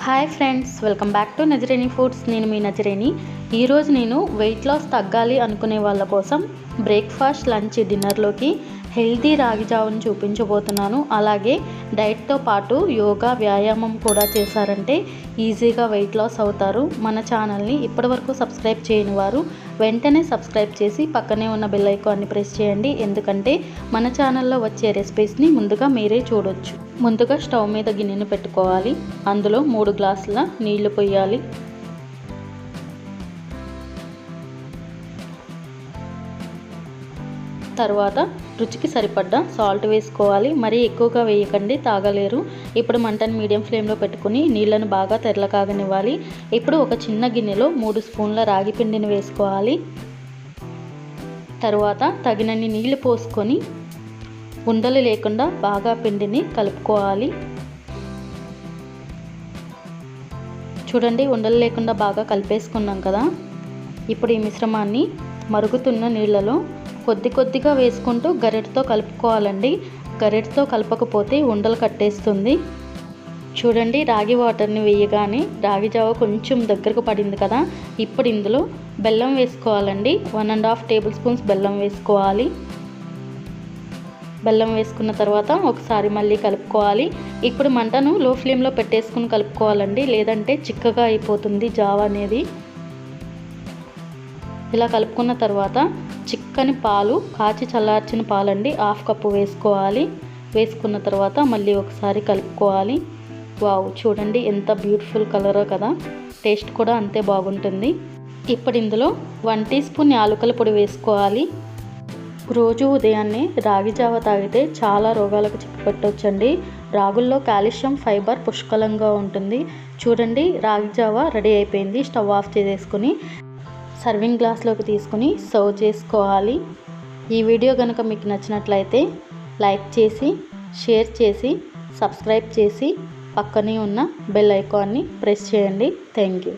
Hi friends, welcome back to Nazareni foods. నేను మీ నాజరేని. ఈరోజు నేను వెయిట్ లాస్ తగ్గాలి అనుకునే వాళ్ళ కోసం బ్రేక్ఫాస్ట్, లంచ్, డిన్నర్లోకి హెల్తీ రాగి జావను చూపించబోతున్నాను. అలాగే డైట్తో పాటు యోగా, వ్యాయామం కూడా చేశారంటే ఈజీగా వెయిట్ లాస్ అవుతారు. మన ఛానల్ని ఇప్పటివరకు సబ్స్క్రైబ్ చేయని వారు వెంటనే సబ్స్క్రైబ్ చేసి పక్కనే ఉన్న బెల్ ఐకాన్ని ప్రెస్ చేయండి. ఎందుకంటే మన ఛానల్లో వచ్చే రెసిపీస్ని ముందుగా మీరే చూడొచ్చు. ముందుగా స్టవ్ మీద గిన్నెను పెట్టుకోవాలి. అందులో 3 గ్లాసుల నీళ్లు పోయాలి. తర్వాత రుచికి సరిపడ్డ సాల్ట్ వేసుకోవాలి. మరీ ఎక్కువగా వేయకండి, తాగలేరు. ఇప్పుడు మంటను మీడియం ఫ్లేమ్లో పెట్టుకుని నీళ్ళను బాగా తెరలకాగనివ్వాలి. ఇప్పుడు ఒక చిన్న గిన్నెలో 3 స్పూన్ల రాగి పిండిని వేసుకోవాలి. తర్వాత తగినన్ని నీళ్లు పోసుకొని ఉండలు లేకుండా బాగా పిండిని కలుపుకోవాలి. చూడండి, ఉండలు లేకుండా బాగా కలిపేసుకున్నాం కదా. ఇప్పుడు ఈ మిశ్రమాన్ని మరుగుతున్న నీళ్ళలో కొద్ది కొద్దిగా వేసుకుంటూ గరిటెతో కలుపుకోవాలండి. గరిటెతో కలపకపోతే ఉండలు కట్టేస్తుంది. చూడండి, రాగి వాటర్ని వేయగానే రాగి జావ కొంచెం దగ్గరకు పడింది కదా. ఇప్పుడు ఇందులో బెల్లం వేసుకోవాలండి. 1.5 టేబుల్ స్పూన్స్ బెల్లం వేసుకోవాలి. బెల్లం వేసుకున్న తర్వాత ఒకసారి మళ్ళీ కలుపుకోవాలి. ఇప్పుడు మంటను లో ఫ్లేమ్లో పెట్టేసుకుని కలుపుకోవాలండి, లేదంటే చిక్కగా అయిపోతుంది జావ అనేది. ఇలా కలుపుకున్న తర్వాత చిక్కని పాలు, కాచి చల్లార్చిన పాలండి 1/2 కప్పు వేసుకోవాలి. వేసుకున్న తర్వాత మళ్ళీ ఒకసారి కలుపుకోవాలి. వావ్, చూడండి ఎంత బ్యూటిఫుల్ కలరో కదా. టేస్ట్ కూడా అంతే బాగుంటుంది. ఇప్పుడు ఇందులో 1 టీ స్పూన్ యాలకుల పొడి వేసుకోవాలి. రోజు ఉదయాన్నే రాగి జావ తాగితే చాలా రోగాలకు చిక్కుపెట్టొచ్చండి. రాగుల్లో కాల్షియం, ఫైబర్ పుష్కలంగా ఉంటుంది. చూడండి, రాగి జావ రెడీ అయిపోయింది. స్టవ్ ఆఫ్ చేసేసుకుని సర్వింగ్ గ్లాస్లోకి తీసుకుని సర్వ్ చేసుకోవాలి. ఈ వీడియో కనుక మీకు నచ్చినట్లయితే లైక్ చేసి, షేర్ చేసి, సబ్స్క్రైబ్ చేసి పక్కనే ఉన్న బెల్ ఐకాన్ని ప్రెస్ చేయండి. Thank you.